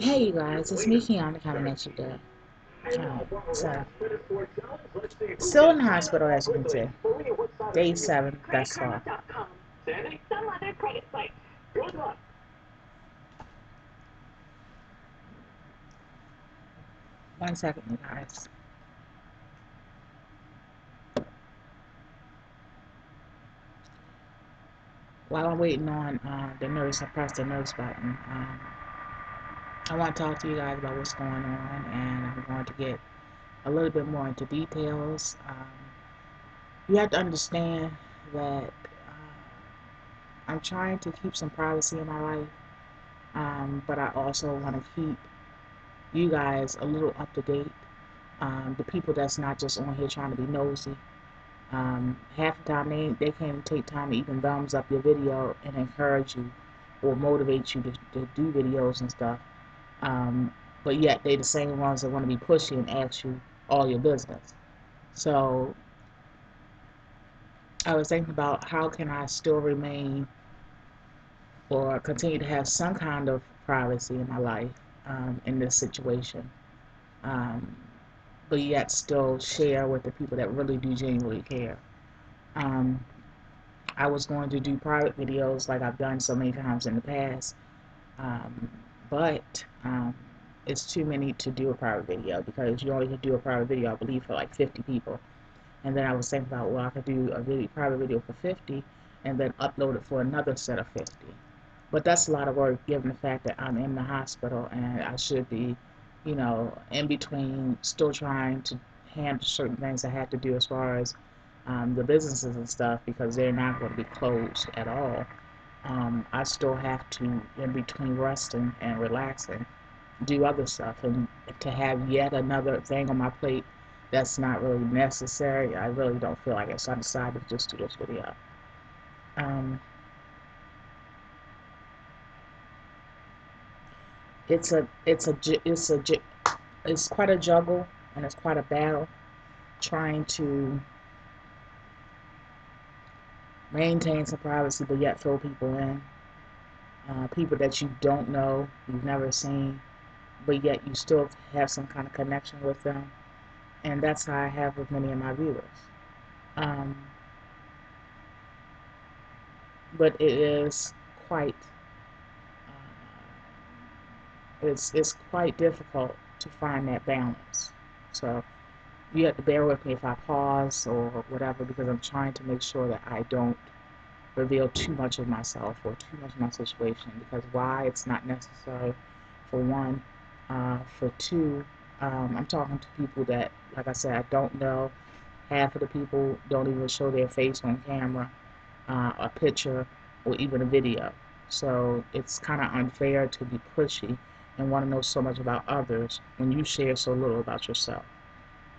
Hey you guys, it's me Kiana coming at you today. So still in the hospital as you can see. Day 7 thus far. One second, you guys. While I'm waiting on the nurse, I pressed the nurse button. I want to talk to you guys about what's going on, and I'm going to get a little bit more into details. You have to understand that I'm trying to keep some privacy in my life, but I also want to keep you guys a little up to date. The people that's not just on here trying to be nosy. Half the time they can't take time to even thumbs up your video and encourage you or motivate you to do videos and stuff. Um, but yet they the same ones that want to be pushy and ask you all your business. So I was thinking about how can I still remain or continue to have some kind of privacy in my life in this situation, um, but yet still share with the people that really do genuinely care. Um, I was going to do private videos like I've done so many times in the past, um, but it's too many to do a private video because you only can do a private video, I believe, for like 50 people. And then I was thinking about, well, I could do a private video for 50 and then upload it for another set of 50. But that's a lot of work given the fact that I'm in the hospital and I should be, in between still trying to handle certain things I have to do as far as the businesses and stuff because they're not going to be closed at all. I still have to, in between resting and relaxing, do other stuff. And to have yet another thing on my plate that's not really necessary, I really don't feel like it. So I decided to just do this video. Um, it's a it's a it's a it's quite a juggle and it's quite a battle trying to maintain some privacy but yet fill people in. People that you don't know, you've never seen, but yet you still have some kind of connection with them. And that's how I have with many of my viewers. Um, but it is quite it's quite difficult to find that balance. So you have to bear with me if I pause or whatever because I'm trying to make sure that I don't reveal too much of myself or too much of my situation because why it's not necessary for one. For two, I'm talking to people that, like I said, I don't know. Half of the people don't even show their face on camera, a picture, or even a video. So it's kind of unfair to be pushy and want to know so much about others when you share so little about yourself.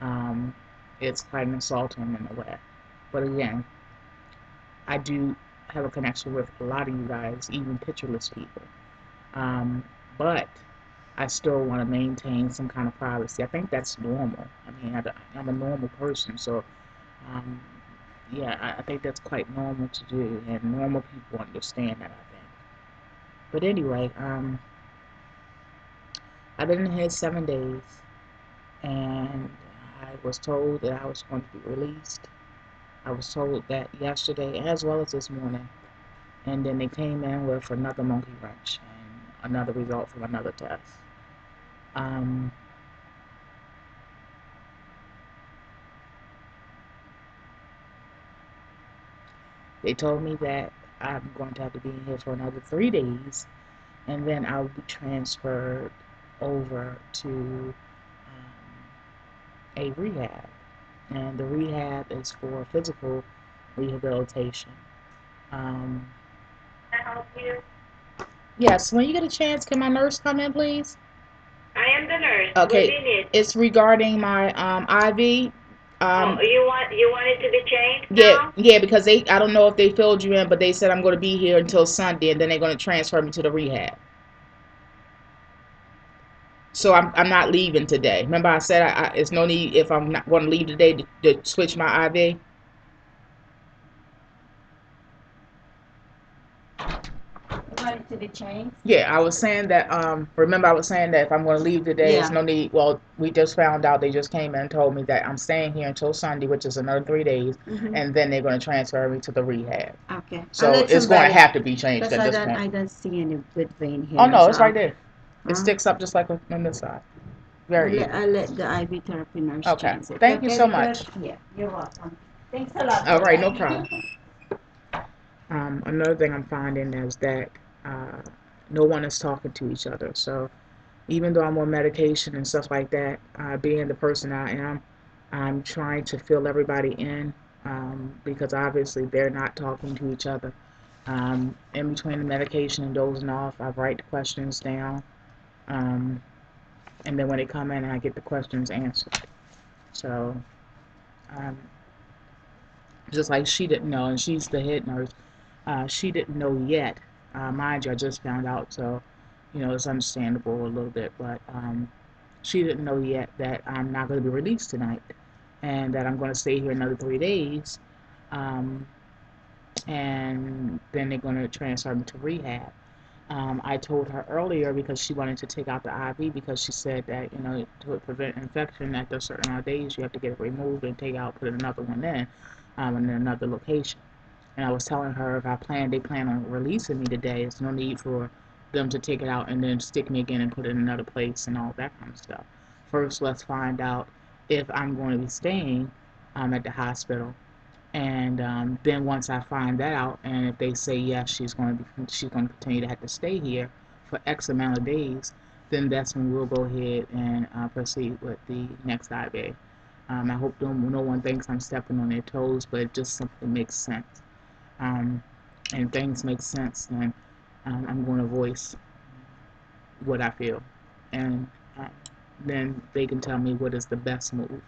Um, it's quite insulting in a way. But again, I do have a connection with a lot of you guys, even pictureless people. Um, but I still want to maintain some kind of privacy. I think that's normal. I mean, I'm a normal person, so um, yeah, I think that's quite normal to do, and normal people understand that, I think. But anyway, I've been in here 7 days, and I was told that I was going to be released. I was told that yesterday as well as this morning, and then they came in with another monkey wrench and another result from another test. Um, they told me that I'm going to have to be in here for another 3 days, and then I'll be transferred over to a rehab. And the rehab is for physical rehabilitation. Um, Can I help you? yes, when you get a chance, can my nurse come in, please? I am the nurse. What do Okay, you need? it's regarding my IV. Oh, Um, you want it to be changed yeah, now? yeah, because I don't know if they filled you in, but they said I'm going to be here until Sunday, and then they're going to transfer me to the rehab. So I'm not leaving today. Remember I said it's no need if I'm not going to leave today to switch my IV. to be changed? Yeah, I was saying that. Remember, I was saying that if I'm going to leave today, it's no need. Well, we just found out. They just came in and told me that I'm staying here until Sunday, which is another 3 days, and then they're going to transfer me to the rehab. Okay. So it's going to have to be changed at this point. I don't see any good vein here. Oh no, it's right there. It sticks up just like on this side. Very easy. I'll let the IV therapy nurse Okay. change it. Thank you so much. Yeah, you're welcome. Thanks a lot. All right, no problem. Another thing I'm finding is that no one is talking to each other. So even though I'm on medication and stuff like that, being the person I am, I'm trying to fill everybody in because obviously they're not talking to each other. In between the medication and dozing off, I write the questions down, um, and then when they come in, I get the questions answered. So um, just like she didn't know, and she's the head nurse, she didn't know yet. Mind you, I just found out, so it's understandable a little bit, but she didn't know yet that I'm not going to be released tonight, and that I'm going to stay here another 3 days, um, and then they're going to transfer me to rehab. I told her earlier because she wanted to take out the IV because she said that to prevent infection after a certain amount of days you have to get it removed and take out, put another one in another location. And I was telling her if they plan on releasing me today, there's no need for them to take it out and then stick me again and put it in another place and all that kind of stuff. First, let's find out if I'm going to be staying at the hospital, and then once I find that out, and if they say yes, she's going to continue to have to stay here for X amount of days, then that's when we'll go ahead and proceed with the next IV. I hope no one thinks I'm stepping on their toes, but it just simply makes sense. And things make sense, then I'm going to voice what I feel, and uh, then they can tell me what is the best move.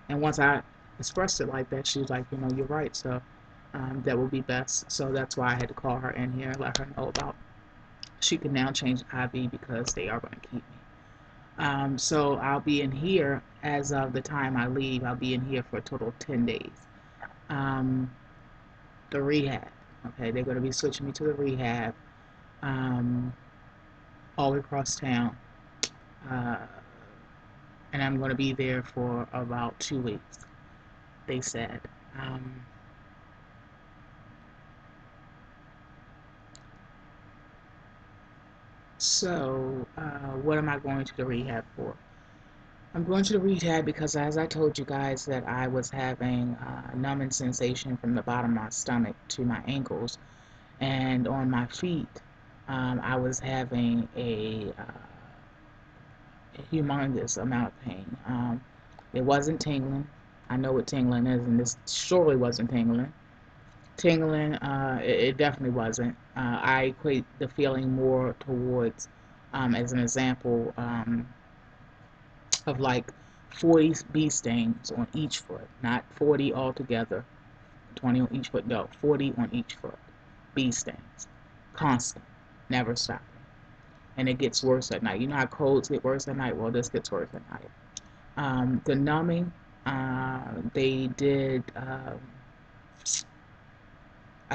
And once I expressed it like that, she was like, you're right, so that will be best. So that's why I had to call her in here and let her know about she can now change IV because they are going to keep me. So I'll be in here as of the time I leave. I'll be in here for a total of 10 days. Um, the rehab. Okay, they're going to be switching me to the rehab um, all across town. Uh, and I'm going to be there for about 2 weeks, they said. Um, what am I going to the rehab for? I'm going to the rehab because, as I told you guys, that I was having numbing sensation from the bottom of my stomach to my ankles, and on my feet, I was having a humongous amount of pain. It wasn't tingling. I know what tingling is, and this surely wasn't tingling. Tingling, it definitely wasn't. I equate the feeling more towards, as an example, of like 40 bee stings on each foot, not 40 altogether, 20 on each foot, no, 40 on each foot. Bee stings, constant, never stopping. And it gets worse at night. You know how colds get worse at night? Well, this gets worse at night. The numbing, they did, I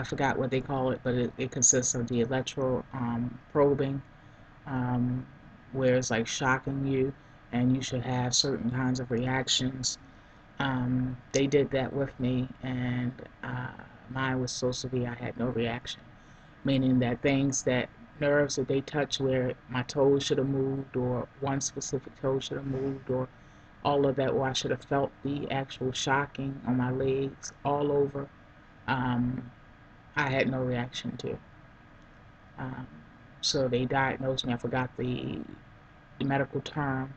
forgot what they call it, but it consists of the electro probing, um, where it's like shocking you, and you should have certain kinds of reactions. They did that with me, and mine was so severe I had no reaction, meaning that nerves that they touch where my toes should have moved, or one specific toe should have moved, or all of that, where I should have felt the actual shocking on my legs all over, um, I had no reaction to. Um, so they diagnosed me. I forgot the medical term,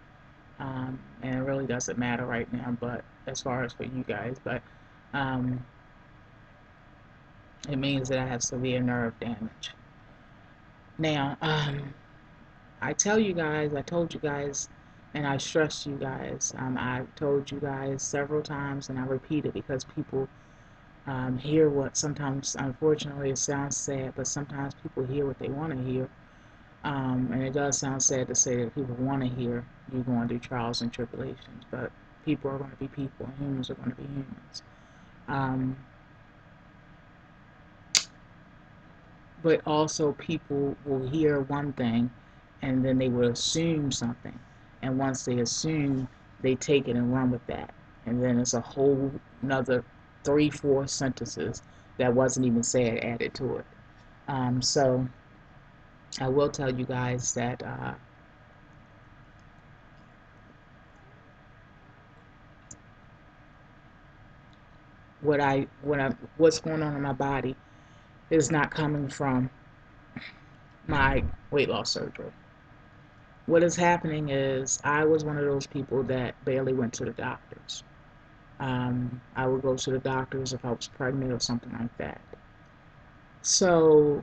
and it really doesn't matter right now. But as far as for you guys, but um, it means that I have severe nerve damage. Now, I told you guys, and I stressed you guys. I told you guys several times, and I repeat it because people hear what sometimes, unfortunately, it sounds sad, but sometimes people hear what they want to hear. And it does sound sad to say that people want to hear you're going through trials and tribulations, but people are going to be people, and humans are going to be humans. Um, but also people will hear one thing and then they will assume something. And once they assume, they take it and run with that. And then it's a whole another three, four sentences that wasn't even said added to it. So I will tell you guys that what's going on in my body is not coming from my weight loss surgery. What is happening is I was one of those people that barely went to the doctors. I would go to the doctors if I was pregnant or something like that. So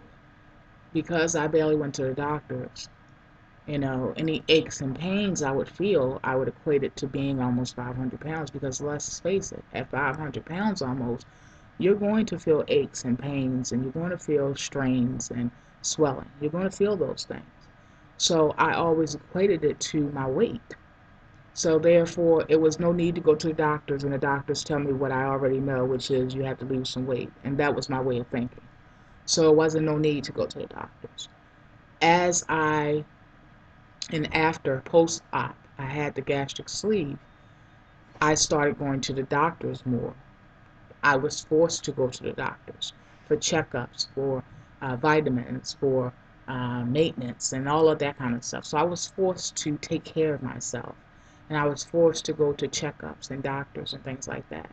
because I barely went to the doctors, any aches and pains I would feel, I would equate it to being almost 500 pounds because let's face it, at 500 pounds almost, you're going to feel aches and pains and you're going to feel strains and swelling. You're going to feel those things. So I always equated it to my weight. So therefore, it was no need to go to the doctors and the doctors tell me what I already know, which is you have to lose some weight. And that was my way of thinking. So it wasn't no need to go to the doctors. As I, and after post-op, I had the gastric sleeve, I started going to the doctors more. I was forced to go to the doctors for checkups, for vitamins, for maintenance, and all of that kind of stuff. So I was forced to take care of myself. And I was forced to go to checkups and doctors and things like that.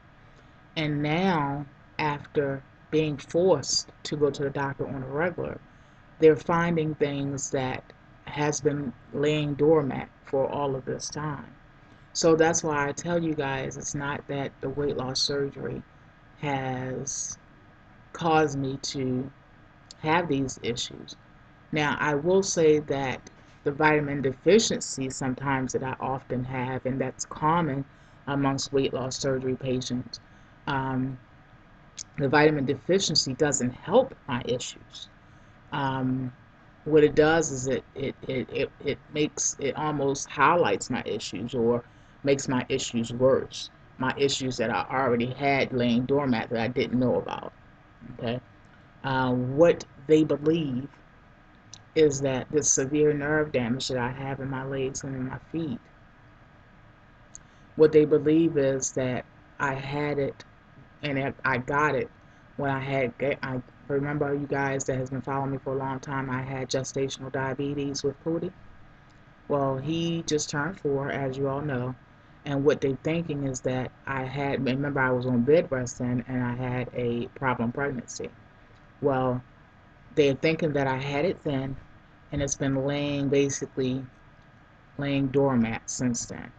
And now, after being forced to go to the doctor on a regular, they're finding things that has been laying doormat for all of this time. So that's why I tell you guys it's not that the weight loss surgery has caused me to have these issues. Now, I will say that the vitamin deficiency sometimes that I often have, and that's common amongst weight loss surgery patients, um, the vitamin deficiency doesn't help my issues. Um, what it does is it makes it almost highlights my issues or makes my issues worse. My issues that I already had laying doormat that I didn't know about. Okay. What they believe is that this severe nerve damage that I have in my legs and in my feet, what they believe is that I had it and I got it when I remember you guys that has been following me for a long time, I had gestational diabetes with Pootie. Well, he just turned 4, as you all know, and what they're thinking is that remember I was on bed rest then, and I had a problem pregnancy. Well, they're thinking that I had it then, and it's been basically laying doormat since then.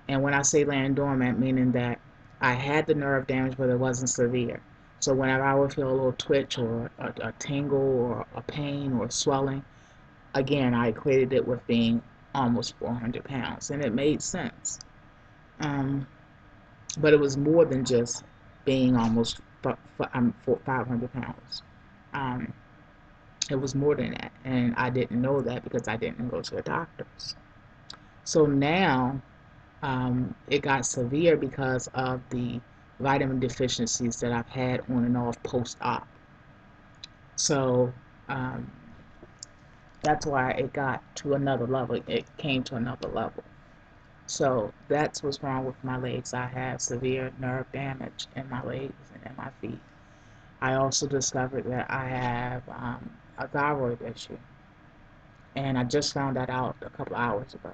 And when I say laying doormat, meaning that I had the nerve damage, but it wasn't severe. So whenever I would feel a little twitch or a tingle or a pain or swelling, again, I equated it with being almost 400 pounds, and it made sense. Um, but it was more than just being almost 500 pounds. Um, it was more than that, and I didn't know that because I didn't go to the doctors. So now it got severe because of the vitamin deficiencies that I've had on and off post-op. So um, that's why it got to another level. It came to another level. So that's what's wrong with my legs. I have severe nerve damage in my legs and in my feet. I also discovered that I have a thyroid issue, and I just found that out a couple hours ago.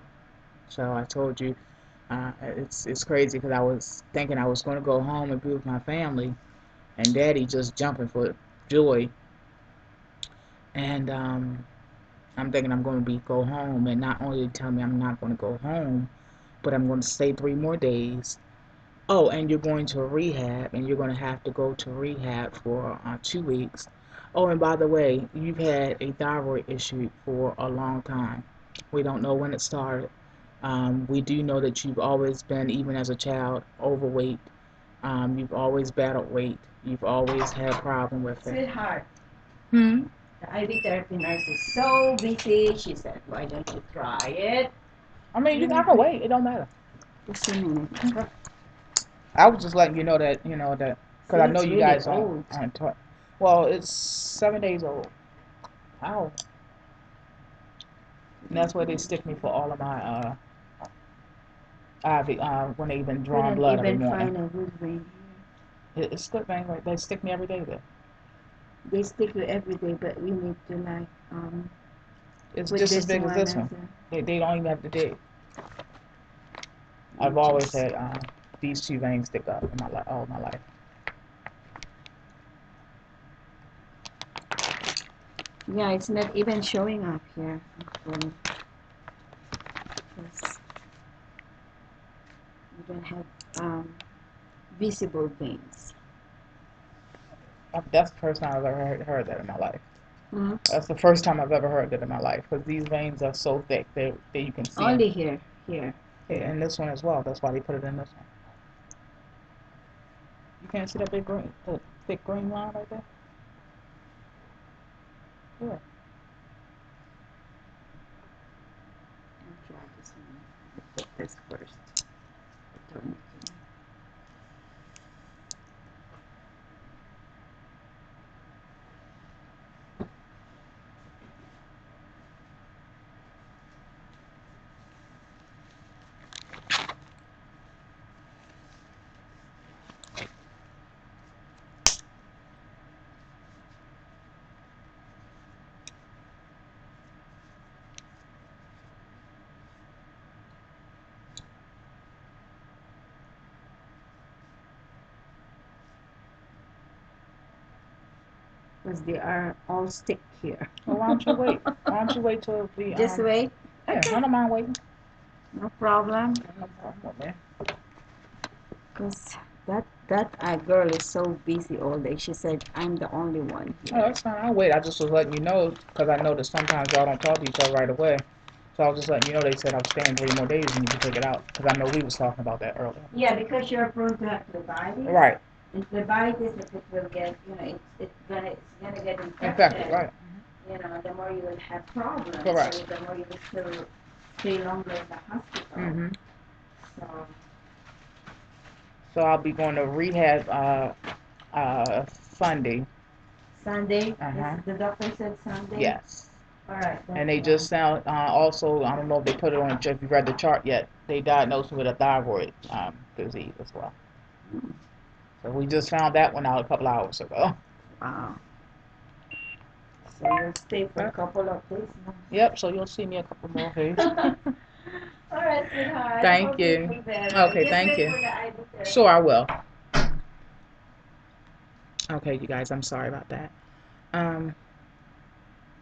So I told you, it's crazy because I was thinking I was going to go home and be with my family, and Daddy just jumping for joy, and I'm thinking I'm going to go home, and not only tell me I'm not going to go home, but I'm going to stay 3 more days. Oh, and you're going to a rehab, and you're going to have to go to rehab for 2 weeks. Oh, and by the way, you've had a thyroid issue for a long time. We don't know when it started. We do know that you've always been, even as a child, overweight. You've always battled weight. You've always had a problem with it. Sweetheart, Hmm? the IV therapy nurse is so busy. She said, why don't you try it? I mean, I can wait. It don't matter. Just a minute. I was just letting you know that, because I know It's you really guys old. aren't taught. Well, it's 7 days old. Ow. And that's where they stick me for all of my IV, when they even drawing blood every Couldn't even morning. find a good vein here. It's good vein, right? They stick me every day there. They stick you every day, but you need to like It's put just as this big as one this as one. a. They don't even have to dig. I've always had these two veins stick up in my life, all my life. Yeah, it's not even showing up here. Actually. Yes. You don't have visible veins. That's the first time I've ever heard that in my life. Mm-hmm. That's the first time I've ever heard that in my life because these veins are so thick that you can see Only them. here. Yeah, and this one as well. That's why they put it in this one. You can't see that big green, the thick green line right there? Yeah. I'll try this one. Put this first. Don't. Because they are all stick here. Well, why don't you wait? Why don't you wait till the Just wait. Yeah, Okay. I don't mind waiting. No problem. No problem with that. Because that girl is so busy all day. She said, I'm the only one Oh, here. that's fine. I'll wait. I just was letting you know because I know that sometimes y'all don't talk to each other right away. So I was just letting you know they said I'm staying 3 more days and you can take it out because I know we was talking about that earlier. Yeah, because you're prone to have phlebitis. Right. And phlebitis, if it will get, it's gonna get infected. Infected, right. The more you will have problems. Correct. So the more you will still stay longer in the hospital. Mm-hmm. So. So I'll be going to rehab Sunday. Sunday? Uh-huh. The doctor said Sunday? Yes. All right. And they just found also, I don't know if they put it on, if you read the chart yet, they diagnosed me with a thyroid disease as well. So we just found that one out a couple hours ago. Wow. So you'll stay for a couple of days now. Yep, so you'll see me a couple more days. All right, sweetheart. Thank you. Okay, thank you. Sure, I will. Okay, you guys, I'm sorry about that.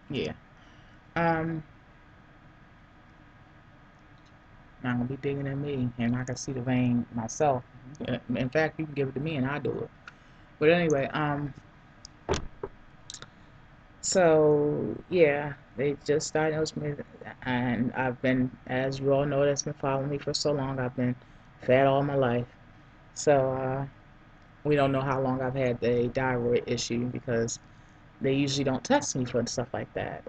Yeah. Not gonna be digging at me, and I can see the vein myself. In fact, you can give it to me, and I'll do it. But anyway, so yeah, they just diagnosed me, and I've been, as you all know, that's been following me for so long. I've been fat all my life, so we don't know how long I've had the thyroid issue because they usually don't test me for stuff like that.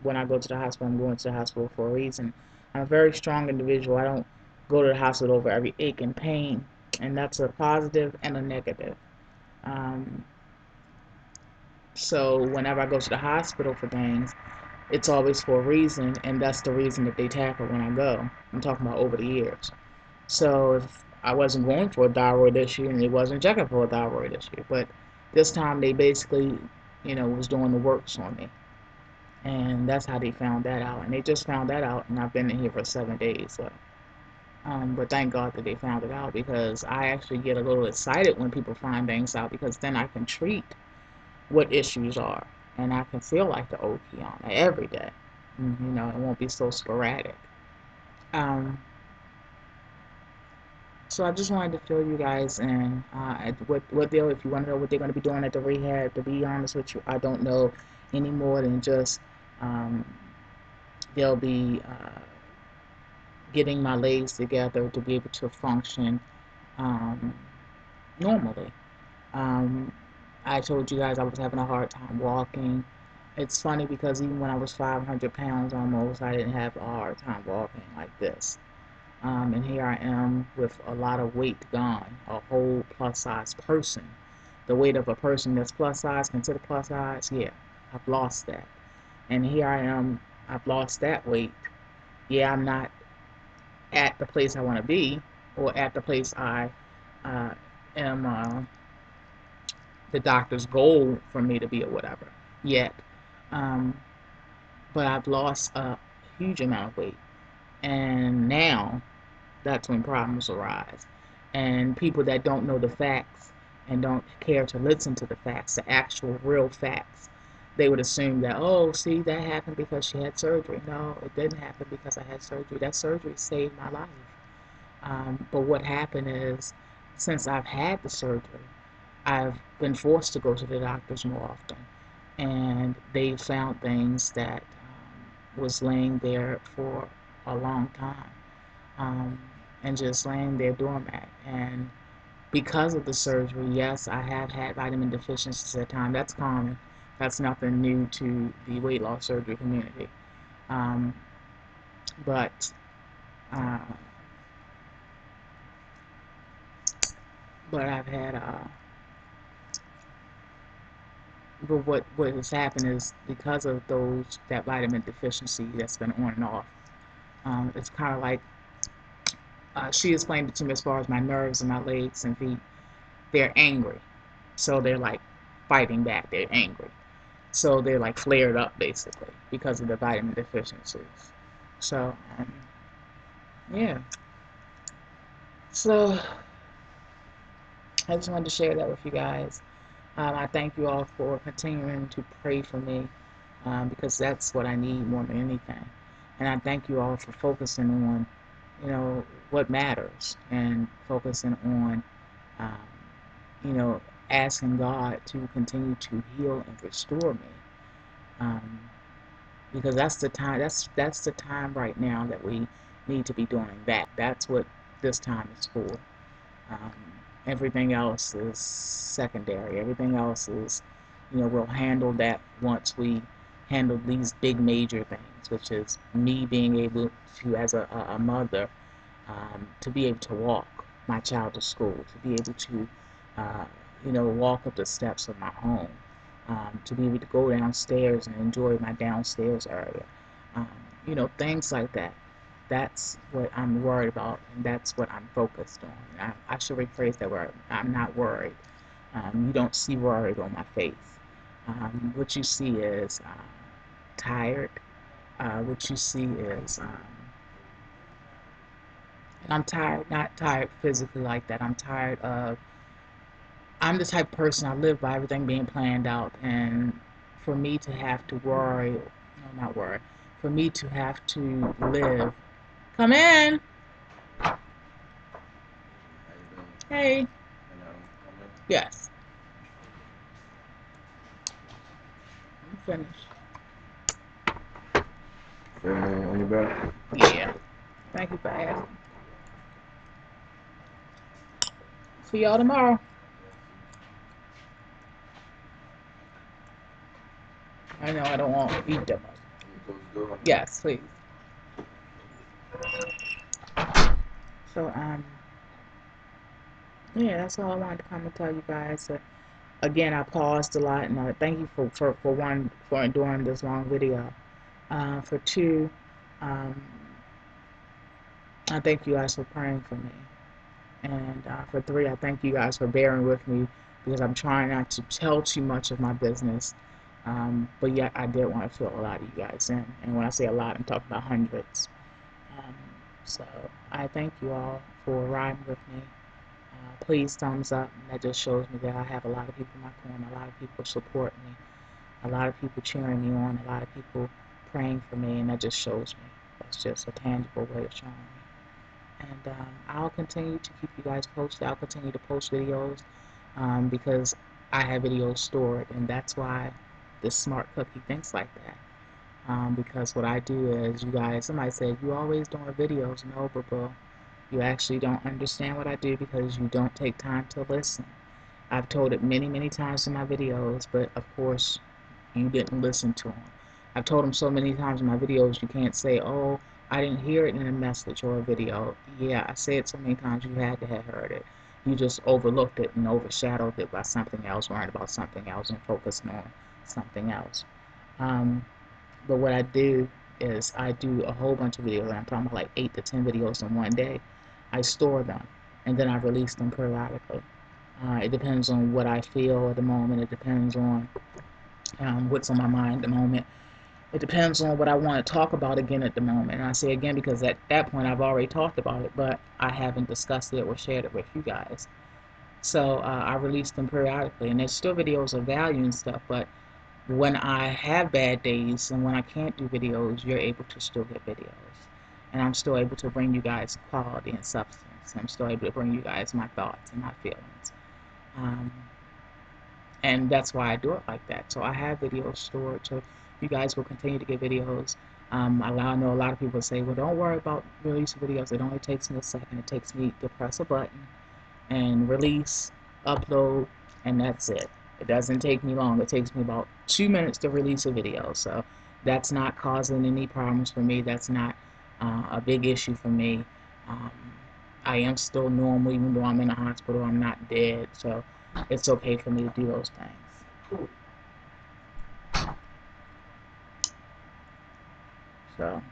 When I go to the hospital, I'm going to the hospital for a reason. I'm a very strong individual. I don't go to the hospital over every ache and pain, and that's a positive and a negative. Um, so whenever I go to the hospital for things, it's always for a reason, and that's the reason that they tackle when I go. I'm talking about over the years. So if I wasn't going for a thyroid issue and they wasn't checking for a thyroid issue, but this time they basically, was doing the works on me, and that's how they found that out. And they just found that out, and I've been in here for 7 days. So, but thank God that they found it out because I actually get a little excited when people find things out because then I can treat what issues are, and I can feel like the OP on it every day. It won't be so sporadic. Um, so I just wanted to fill you guys in. If you want to know what they're going to be doing at the rehab, to be honest with you, I don't know any more than just um, they'll be getting my legs together to be able to function um, normally. Um, I told you guys I was having a hard time walking. It's funny because even when I was 500 pounds almost, I didn't have a hard time walking like this. And here I am with a lot of weight gone, a whole plus size person. The weight of a person that's plus size, considered plus size, yeah, I've lost that. And here I am, I've lost that weight. Yeah, I'm not at the place I want to be, or at the place I uh, am the doctor's goal for me to be, or whatever, yet. Um, but I've lost a huge amount of weight. And now that's when problems arise. And people that don't know the facts and don't care to listen to the facts, the actual real facts, they would assume that, oh, see, that happened because she had surgery. No, it didn't happen because I had surgery. That surgery saved my life. But what happened is, since I've had the surgery, I've been forced to go to the doctors more often. And they found things that was laying there for a long time, um, and just laying there doormat. And because of the surgery, yes, I have had vitamin deficiencies at times. That's common. That's nothing new to the weight loss surgery community. Um, but uh, but I've had but what has happened is, because of that vitamin deficiency that's been on and off, it's kind of like, she explained it to me, as far as my nerves in my legs and feet, they're angry. So they're like fighting back. They're angry. So they're like flared up, basically, because of the vitamin deficiencies. So, yeah. So I just wanted to share that with you guys. I thank you all for continuing to pray for me, because that's what I need more than anything. And I thank you all for focusing on, what matters, and focusing on, um, you know, asking God to continue to heal and restore me. Um, because that's the time. That's the time right now that we need to be doing that. That's what this time is for. Um, Everything else is secondary. Everything else is, we'll handle that once we handle these big major things, which is me being able to, as a mother, to be able to walk my child to school, to be able to, uh, walk up the steps of my home, to be able to go downstairs and enjoy my downstairs area, um, things like that. That's what I'm worried about, and that's what I'm focused on. I should rephrase that word. I'm not worried. You don't see worried on my face. What you see is tired. What you see is, and I'm tired, not tired physically like that. I'm the type of person, I live by everything being planned out. And for me to have to worry, no, not worry, for me to have to live, come in, hey, yes, I'm finished. On your back? Yeah, thank you for asking. See y'all tomorrow. I know I don't want to eat that much. Yes, please. So, yeah, that's all I wanted to come and tell you guys. Again, I paused a lot, and thank you for one, for enduring this long video. For two, um, I thank you guys for praying for me. And for three, I thank you guys for bearing with me, because I'm trying not to tell too much of my business. But yet, I did want to fill a lot of you guys in. And when I say a lot, I'm talking about hundreds. Um, so I thank you all for riding with me. Please thumbs up. And that just shows me that I have a lot of people in my corner, a lot of people supporting me, a lot of people cheering me on, a lot of people praying for me, and that just shows me. That's just a tangible way of showing me. And I'll continue to keep you guys posted. I'll continue to post videos, because I have videos stored, and that's why this smart cookie thinks like that. Because what I do is, you guys, somebody said, you always doing videos. No, but you actually don't understand what I do, because you don't take time to listen. I've told it many, many times in my videos, but of course, you didn't listen to them. I've told them so many times in my videos, you can't say, oh, I didn't hear it in a message or a video. Yeah, I say it so many times, you had to have heard it. You just overlooked it and overshadowed it by something else, worrying about something else and focusing on something else. Um, But what I do is I do a whole bunch of videos, and I'm talking about like 8 to 10 videos in one day. I store them, and then I release them periodically. It depends on what I feel at the moment. It depends on what's on my mind at the moment. It depends on what I want to talk about again at the moment. And I say again because at that point I've already talked about it, but I haven't discussed it or shared it with you guys. So I release them periodically, and there's still videos of value and stuff. But when I have bad days and when I can't do videos, you're able to still get videos, and I'm still able to bring you guys quality and substance. I'm still able to bring you guys my thoughts and my feelings. Um, and that's why I do it like that. So I have videos stored, so you guys will continue to get videos. I know a lot of people say, well, don't worry about releasing videos. It only takes me a second. It takes me to press a button and release, upload, and that's it. It doesn't take me long. It takes me about 2 minutes to release a video. So that's not causing any problems for me. That's not a big issue for me. Um, I am still normal, even though I'm in the hospital. I'm not dead. So it's okay for me to do those things. So,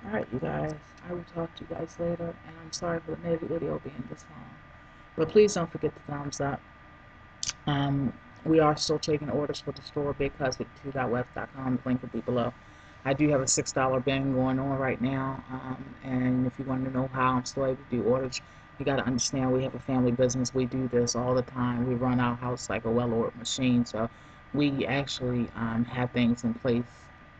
alright, you guys. I will talk to you guys later. And I'm sorry for the video being this long. But please don't forget the thumbs up. Um, we are still taking orders for the store, bigcuswith2.webs.com. The link will be below. I do have a $6 bin going on right now, and if you want to know how I'm still able to do orders, you got to understand we have a family business. We do this all the time. We run our house like a well-oiled machine, so we actually have things in place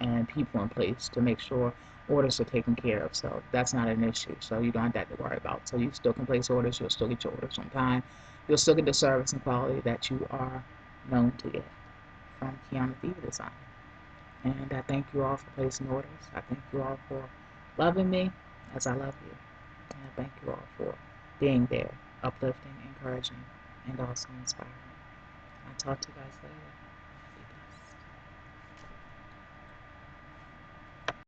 and people in place to make sure orders are taken care of. So that's not an issue. So you don't have that to worry about. So you still can place orders. You'll still get your orders on time. You'll still get the service and quality that you are known to get from Kiana Diva Design. And I thank you all for placing orders. I thank you all for loving me as I love you. And I thank you all for being there, uplifting, encouraging, and also inspiring. I'll talk to you guys later.